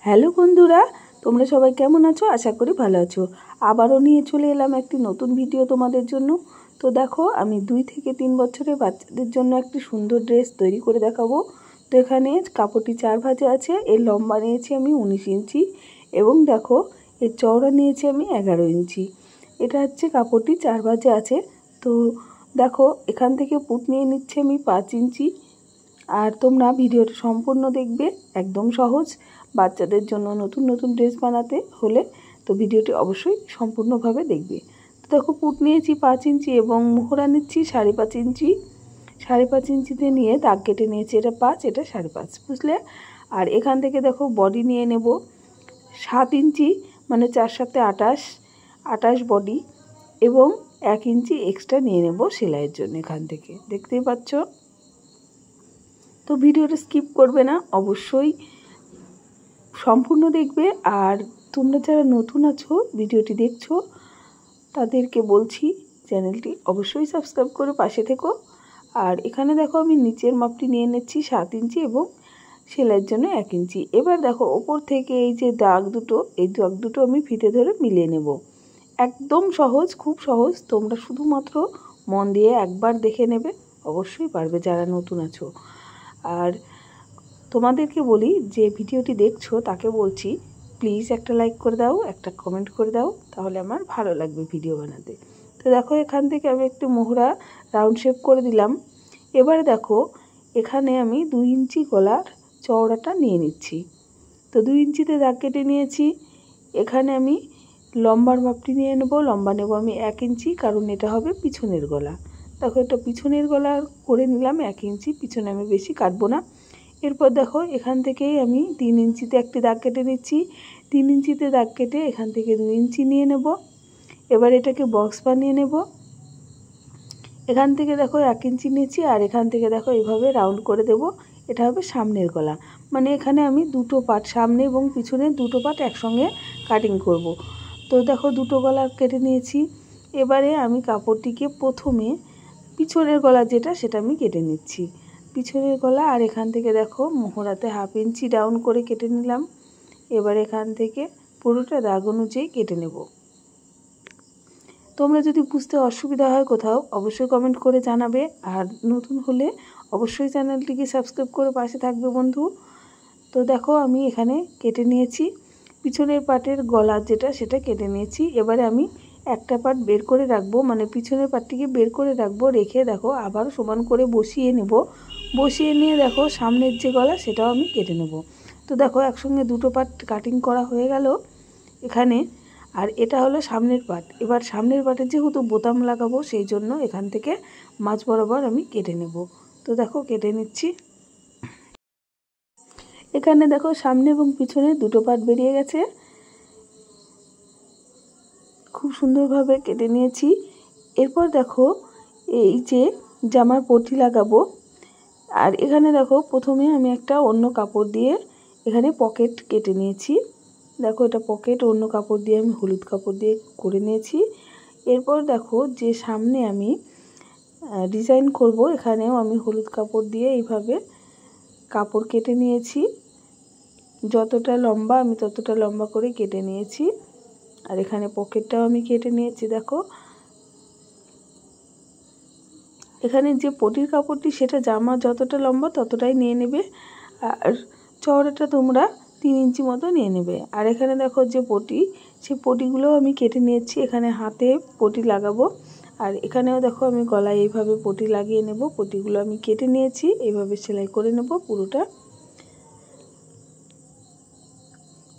Hello বন্ধুরা, তোমরা সবাই কেমন আছো? আশা করি ভালো আছো। আবারও নিয়ে চলে এলাম একটি নতুন ভিডিও তোমাদের জন্য। তো দেখো, আমি 2 থেকে 3 বছরের বাচ্চাদের জন্য একটি সুন্দর ড্রেস তৈরি করে দেখাবো। তো এখানে কাপড়টি 4 ভাঁজে আছে। এর লম্বা নিয়েছি আমি 19 ইঞ্চি এবং দেখো এর চওড়া নিয়েছি আমি 11 ইঞ্চি। এটা হচ্ছে কাপড়টি 4 ভাঁজে আছে। তো দেখো এখান থেকে পুঁত নিয়ে নিচ্ছি আমি 5 ইঞ্চি। আর তোমরা ভিডিওটা সম্পূর্ণ দেখবে, একদম সহজ। বাচ্চাদের জন্য নতুন নতুন ড্রেস বানাতে হলে তো ভিডিওটি অবশ্যই সম্পূর্ণভাবে দেখবে। তো দেখো, পুঁত নিয়েছি 5 ইঞ্চি এবং মোহরা নিচ্ছি 5.5 ইঞ্চি। 5.5 ইঞ্চিতে নিয়ে দাগ কেটে নিয়েছি, এটা 5, এটা 5.5, বুঝলে? আর এখান থেকে দেখো বডি নিয়ে নেব 7 ইঞ্চি, মানে 4 7 28 বডি, এবং 1 ইঞ্চি এক্সট্রা নিয়ে নেব সেলাইয়ের জন্য। এখান থেকে দেখতেই পাচ্ছ। তো ভিডিওটা স্কিপ করবে না, অবশ্যই সম্পূর্ণ দেখবে। আর তোমরা যারা নতুন আছো ভিডিওটি দেখছো তাদেরকে বলছি চ্যানেলটি অবশ্যই সাবস্ক্রাইব করে পাশে থেকো। আর এখানে দেখো আমি নিচের মাপটি নিয়ে নিচ্ছি 7 ইঞ্চি এবং সেলাইয়ের জন্য 1 ইঞ্চি। এবার দেখো ওপর থেকে এই যে দাগ দুটো, এই দাগ দুটো আমি ফিতে ধরে মিলিয়ে নেব। একদম সহজ, খুব সহজ। তোমরা শুধুমাত্র মন দিয়ে একবার দেখে নেবে, অবশ্যই পারবে যারা নতুন আছো। আর তোমাদেরকে বলি, যে ভিডিওটি দেখছো তাকে বলছি প্লিজ একটা লাইক করে দাও, একটা কমেন্ট করে দাও, তাহলে আমার ভালো লাগবে ভিডিও বানাতে। তো দেখো এখান থেকে আমি একটু মোহরা রাউন্ড শেপ করে দিলাম। এবারে দেখো এখানে আমি 2 ইঞ্চি গলার চওড়াটা নিয়ে নিচ্ছি। তো 2 ইঞ্চিতে দাগ কেটে নিয়েছি। এখানে আমি লম্বার মাপটি নিয়ে নেব। লম্বা নেব আমি 1 ইঞ্চি, কারণ এটা হবে পিছনের গলা। দেখো এটা পিছনের গলা করে নিলাম 1 ইঞ্চি, পিছনে আমি বেশি কাটবো না। এরপর দেখো এখান থেকেই আমি 3 ইঞ্চিতে একটি দাগ কেটে নিচ্ছি। 3 ইঞ্চিতে দাগ কেটে এখান থেকে 2 ইঞ্চি নিয়ে নেব। এবার এটাকে বক্স বানিয়ে নেব। এখান থেকে দেখো 1 ইঞ্চি নিয়েছি, আর এখান থেকে দেখো এইভাবে রাউন্ড করে দেব। এটা হবে সামনের গলা, মানে এখানে আমি দুটো পার্ট, সামনে এবং পিছনে দুটো পার্ট একসঙ্গে কাটিং করব। তো দেখো দুটো গলা কেটে নিয়েছি। এবারে আমি কাপড়টিকে প্রথমে পিছনের গলা যেটা, সেটা আমি কেটে নিচ্ছি, পিছনের গলা। আর এখান থেকে দেখো মোহরাতে 1/2 ইঞ্চি ডাউন করে কেটে নিলাম। এবার এখান থেকে পুরোটা দাগ অনুযায়ী কেটে নেব। তোমরা যদি বুঝতে অসুবিধা হয় কোথাও, অবশ্যই কমেন্ট করে জানাবে। আর নতুন হলে অবশ্যই চ্যানেলটিকে সাবস্ক্রাইব করে পাশে থাকবে বন্ধু। তো দেখো আমি এখানে কেটে নিয়েছি পিছনের পার্টের গলা যেটা, সেটা কেটে নিয়েছি। এবারে আমি একটা পার্ট বের করে রাখবো, মানে পিছনের পার্টটিকে বের করে রাখবো। রেখে দেখো আবার সমান করে বসিয়ে নেব। বসিয়ে নিয়ে দেখো সামনের যে গলা, সেটাও আমি কেটে নেব। তো দেখো একসঙ্গে দুটো পার্ট কাটিং করা হয়ে গেল এখানে। আর এটা হলো সামনের পার্ট। এবার সামনের পার্টে যেহেতু বোতাম লাগাবো, সেই জন্য এখান থেকে মাঝ বরাবর আমি কেটে নেব। তো দেখো কেটে নিচ্ছি। এখানে দেখো সামনে এবং পিছনে দুটো পার্ট বেরিয়ে গেছে, খুব সুন্দরভাবে কেটে নিয়েছি। এরপর দেখো এই যে জামার পট্টি লাগাবো। আর এখানে দেখো প্রথমে আমি একটা অন্য কাপড় দিয়ে এখানে পকেট কেটে নিয়েছি। দেখো এটা পকেট, অন্য কাপড় দিয়ে আমি হলুদ কাপড় দিয়ে করে নিয়েছি। এরপর দেখো যে সামনে আমি ডিজাইন করব, এখানেও আমি হলুদ কাপড় দিয়ে এইভাবে কাপড় কেটে নিয়েছি। যতটা লম্বা আমি ততটা লম্বা করে কেটে নিয়েছি। আর এখানে পকেটটাও আমি কেটে নিয়েছি। দেখো এখানে যে পটির কাপড়টি, সেটা জামা যতটা লম্বা ততটাই নিয়ে নেবে। আর চওড়াটা তোমরা 3 ইঞ্চি মতো নিয়ে নেবে। আর এখানে দেখো যে পটি, সেই পটিগুলোও আমি কেটে নিয়েছি। এখানে হাতে পটি লাগাবো। আর এখানেও দেখো আমি গলায় এইভাবে পটি লাগিয়ে নেব। পটিগুলো আমি কেটে নিয়েছি, এইভাবে সেলাই করে নেব পুরোটা।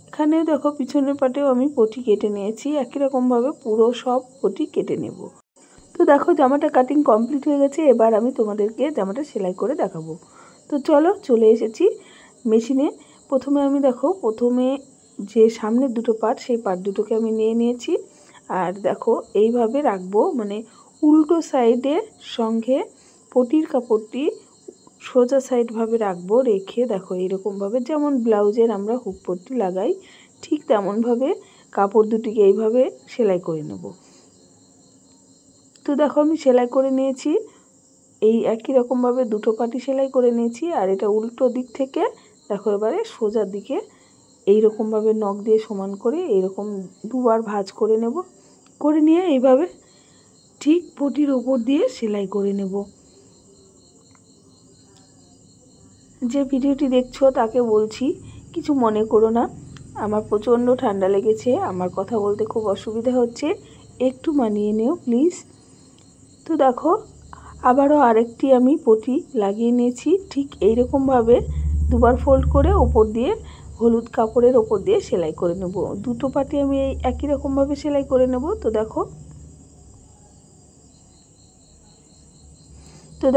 এখানেও দেখো পিছনের পাটেও আমি পটি কেটে নিয়েছি, একই রকমভাবে পুরো সব পটি কেটে নেব। তো দেখো জামাটা কাটিং কমপ্লিট হয়ে গেছে। এবার আমি তোমাদেরকে জামাটা সেলাই করে দেখাবো। তো চলো, চলে এসেছি মেশিনে। প্রথমে আমি দেখো যে সামনের দুটো পার্ট, সেই পার্ট দুটোকে আমি নিয়ে নিয়েছি। আর দেখো এইভাবে রাখবো, মানে উল্টো সাইডে সঙ্গে পটির কাপড়টি সোজা সাইডভাবে রাখবো। রেখে দেখো এইরকমভাবে, যেমন ব্লাউজের আমরা হুক পট্টি লাগাই, ঠিক তেমনভাবে কাপড় দুটিকে এইভাবে সেলাই করে নেব। তো দেখো আমি সেলাই করে নিয়েছি, এই একই রকমভাবে দুটো পাটি সেলাই করে নিয়েছি। আর এটা উল্টো দিক থেকে দেখো এবারে সোজা দিকে এইরকমভাবে নখ দিয়ে সমান করে এইরকম দুবার ভাঁজ করে নেব। করে নিয়ে এইভাবে ঠিক পটির ওপর দিয়ে সেলাই করে নেব। যে ভিডিওটি দেখছো তাকে বলছি কিছু মনে করো না, আমার প্রচণ্ড ঠান্ডা লেগেছে, আমার কথা বলতে খুব অসুবিধা হচ্ছে, একটু মানিয়ে নিও প্লিজ। তো দেখো আবারও আরেকটি আমি পটি লাগিয়ে নিয়েছি। ঠিক এইরকমভাবে দুবার ফোল্ড করে ওপর দিয়ে হলুদ কাপড়ের ওপর দিয়ে সেলাই করে নেব। দুটো পাটি আমি এই একই রকমভাবে সেলাই করে নেব। তো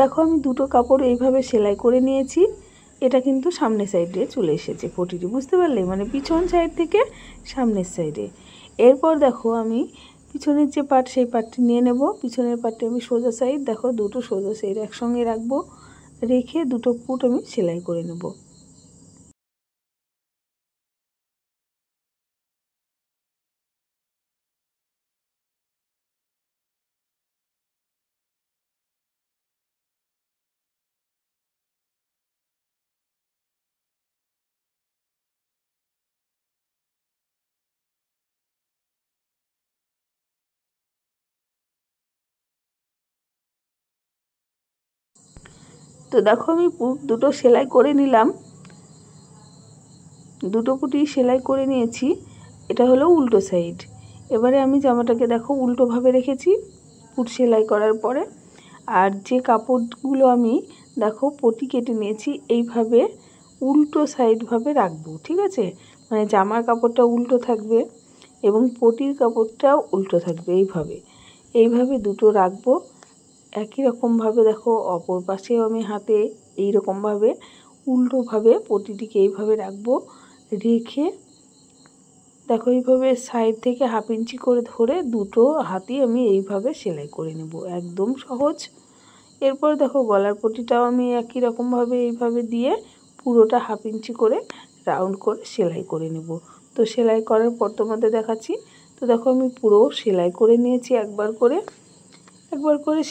দেখো আমি দুটো কাপড় এইভাবে সেলাই করে নিয়েছি। এটা কিন্তু সামনের সাইডে চলে এসেছে পটিটি, বুঝতে পারলে, মানে পিছন সাইড থেকে সামনের সাইডে। এরপর দেখো আমি পিছনের যে পার্ট সেই পার্টটি নিয়ে নেব। পিছনের পার্টটি আমি সোজা সাইড, দেখো দুটো সোজা সাইড একসঙ্গে রাখবো, রেখে দুটো পুট আমি সেলাই করে নেব। তো দেখো আমি পুট দুটো সেলাই করে নিলাম, দুটো পুটি সেলাই করে নিয়েছি। এটা হলো উল্টো সাইড। এবারে আমি জামাটাকে দেখো উল্টোভাবে রেখেছি পুট সেলাই করার পরে। আর যে কাপড়গুলো আমি দেখো পটি কেটে নিয়েছি এইভাবে উল্টো সাইডভাবে রাখবো, ঠিক আছে, মানে জামার কাপড়টা উল্টো থাকবে এবং পটির কাপড়টাও উল্টো থাকবে। এইভাবে দুটো রাখবো একই রকমভাবে। দেখো অপর পাশেও আমি হাতে এইরকমভাবে উল্টোভাবে পটিটিকে এইভাবে রাখবো, রেখে দেখো এইভাবে সাইড থেকে 1/2 ইঞ্চি করে ধরে দুটো হাতই আমি এইভাবে সেলাই করে নেব, একদম সহজ। এরপর দেখো গলার পটিটাও আমি একই রকমভাবে এইভাবে দিয়ে পুরোটা 1/2 ইঞ্চি করে রাউন্ড করে সেলাই করে নেব। তো সেলাই করার পর তোমাদের দেখাচ্ছি। তো দেখো আমি পুরো সেলাই করে নিয়েছি একবার করে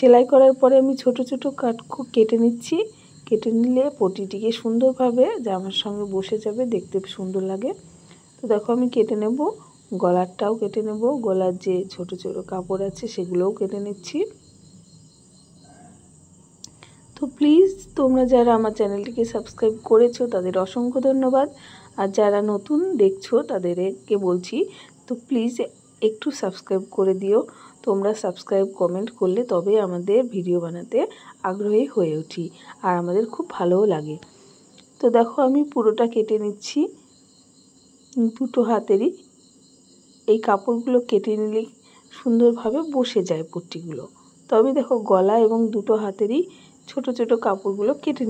সেলাই করার পরে আমি ছোট ছোট কাট কেটে নিচ্ছি। কেটে নিলে পটিটিকে সুন্দরভাবে জামার সঙ্গে বসে যাবে, দেখতে সুন্দর লাগে। তো দেখো আমি কেটে নেব, গলারটাও কেটে নেব, গলার যে ছোট ছোট কাপড় আছে সেগুলোও কেটে নিচ্ছি। তো প্লিজ তোমরা যারা আমার চ্যানেলটিকে সাবস্ক্রাইব করেছো তাদের অসংখ্য ধন্যবাদ, আর যারা নতুন দেখছো তাদেরকে বলছি তো প্লিজ একটু সাবস্ক্রাইব করে দিও। তোমরা সাবস্ক্রাইব কমেন্ট করলে তবে আমাদের ভিডিও বানাতে আগ্রহী হয়ে উঠি, আর আমাদের খুব ভালোও লাগে। তো দেখো আমি পুরোটা কেটে নিচ্ছি দুটো হাতেরই। এই কাপড়গুলো কেটে নিলে সুন্দরভাবে বসে যায় পট্টিগুলো। তবে দেখো গলা এবং দুটো হাতেরই ছোট ছোট কাপড়গুলো কেটে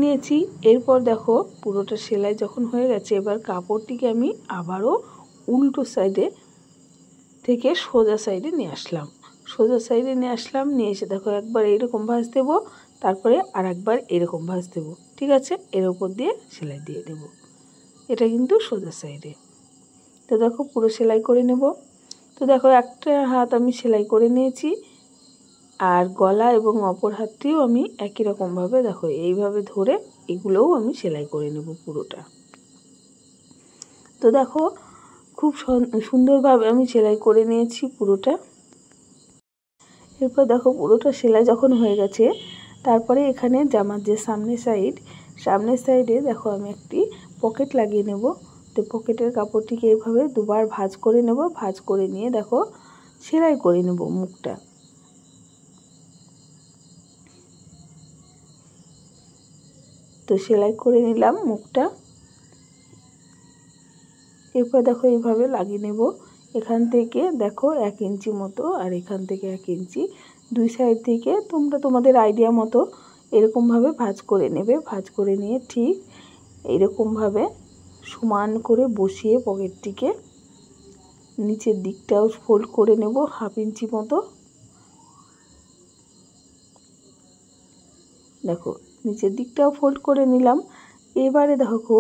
নিয়েছি। এরপর দেখো পুরোটা সেলাই যখন হয়ে গেছে, এবার কাপড়টিকে আমি আবারও উল্টো সাইডে থেকে সোজা সাইডে নিয়ে আসলাম। নিয়ে এসে দেখো একবার এইরকম ভাঁজ দেবো, তারপরে আর একবার এরকম ভাঁজ দেবো, ঠিক আছে, এর ওপর দিয়ে সেলাই দিয়ে দেব। এটা কিন্তু সোজা সাইডে। তো দেখো পুরো সেলাই করে নেব। তো দেখো একটা হাত আমি সেলাই করে নিয়েছি, আর গলা এবং অপর হাতটিও আমি একই রকমভাবে দেখো এইভাবে ধরে এগুলোও আমি সেলাই করে নেব পুরোটা। তো দেখো খুব সুন্দরভাবে আমি সেলাই করে নিয়েছি পুরোটা। এরপর দেখো পুরোটা সেলাই যখন হয়ে গেছে, তারপরে এখানে জামার যে সামনের সাইডে দেখো আমি একটি পকেট লাগিয়ে নেব। তো পকেটের কাপড়টিকে এইভাবে দুবার ভাঁজ করে নেব, ভাঁজ করে নিয়ে দেখো সেলাই করে নেব মুখটা। তো সেলাই করে নিলাম মুখটা। এরপর দেখো এইভাবে লাগিয়ে নেব। এখান থেকে দেখো 1 ইঞ্চি মতো, আর এখান থেকে 1 ইঞ্চি, দুই সাইড থেকে তোমরা তোমাদের আইডিয়া মতো এরকমভাবে ভাঁজ করে নেবে। ভাঁজ করে নিয়ে ঠিক এইরকমভাবে সমান করে বসিয়ে পকেটটিকে নিচের দিকটাও ফোল্ড করে নেব 1/2 ইঞ্চি মতো। দেখো নিচের দিকটাও ফোল্ড করে নিলাম। এবারে দেখো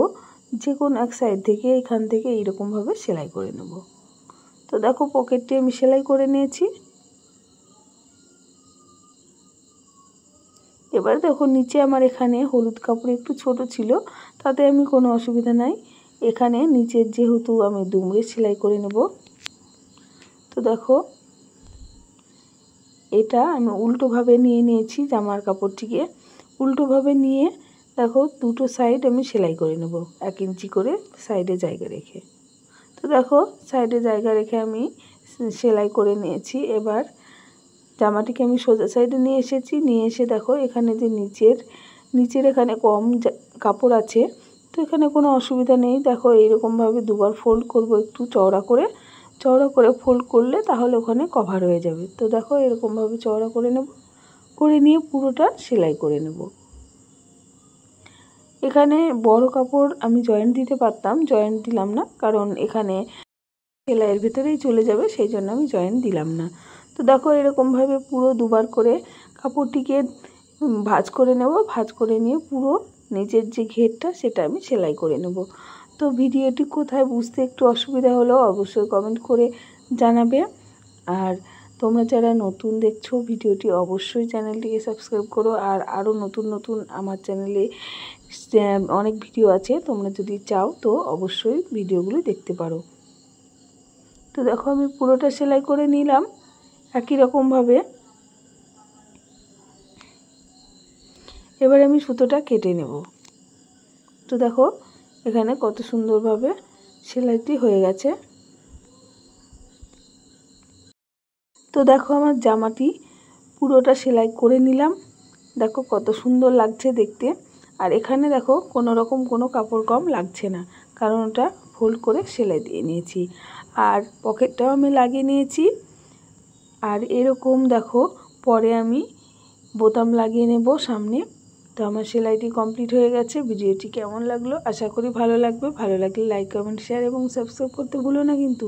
যে কোনো এক সাইড থেকে এখান থেকে এইরকমভাবে সেলাই করে নেব। তো দেখো পকেটটি আমি সেলাই করে নিয়েছি। এবার দেখো নিচে আমার এখানে হলুদ কাপড় একটু ছোট ছিল, তাতে আমি কোনো অসুবিধা নাই, এখানে নিচের যেহেতু আমি দুমড়ে সেলাই করে নেব, তো দেখো এটা আমি উল্টোভাবে নিয়ে নিয়েছি। জামার কাপড়টিকে উল্টোভাবে নিয়ে দেখো দুটো সাইড আমি সেলাই করে নেব 1 ইঞ্চি করে সাইডে জায়গা রেখে। তো দেখো সাইডে জায়গা রেখে আমি সেলাই করে নিয়েছি। এবার জামাটিকে আমি সোজা সাইডে নিয়ে এসেছি, নিয়ে এসে দেখো এখানে যে নিচের এখানে কম কাপড় আছে, তো এখানে কোনো অসুবিধা নেই। দেখো এইরকমভাবে দুবার ফোল্ড করব, একটু চওড়া করে ফোল্ড করলে তাহলে ওখানে কভার হয়ে যাবে। তো দেখো এরকমভাবে চওড়া করে নেব, করে নিয়ে পুরোটা সেলাই করে নেব। এখানে বড় কাপড় আমি জয়েন্ট দিতে পারতাম, জয়েন্ট দিলাম না, কারণ এখানে সেলাইয়ের ভেতরেই চলে যাবে, সেই জন্য আমি জয়েন্ট দিলাম না। তো দেখো এরকমভাবে পুরো দুবার করে কাপড়টিকে ভাঁজ করে নেব, ভাঁজ করে নিয়ে পুরো নিচের যে ঘেরটা সেটা আমি সেলাই করে নেব। তো ভিডিওটি কোথায় বুঝতে একটু অসুবিধা হলো অবশ্যই কমেন্ট করে জানাবে। আর তোমরা যারা নতুন দেখছো ভিডিওটি অবশ্যই চ্যানেলটিকে সাবস্ক্রাইব করো। আর আরও নতুন নতুন আমার চ্যানেলে অনেক ভিডিও আছে, তোমরা যদি চাও তো অবশ্যই ভিডিওগুলো দেখতে পারো। তো দেখো আমি পুরোটা সেলাই করে নিলাম একই রকমভাবে। এবার আমি সুতোটা কেটে নেব। তো দেখো এখানে কত সুন্দরভাবে সেলাইটি হয়ে গেছে। তো দেখো আমার জামাটি পুরোটা সেলাই করে নিলাম, দেখো কত সুন্দর লাগছে দেখতে। আর এখানে দেখো কোনো রকম কোনো কাপড় কম লাগছে না, কারণ ওটা ফোল্ড করে সেলাই দিয়ে নিয়েছি। আর পকেটটাও আমি লাগিয়ে নিয়েছি। আর এরকম দেখো পরে আমি বোতাম লাগিয়ে নেব সামনে। তো আমার সেলাইটি কমপ্লিট হয়ে গেছে। ভিডিওটি কেমন লাগলো আশা করি ভালো লাগবে। ভালো লাগলে লাইক, কমেন্ট, শেয়ার এবং সাবস্ক্রাইব করতে ভুলো না কিন্তু।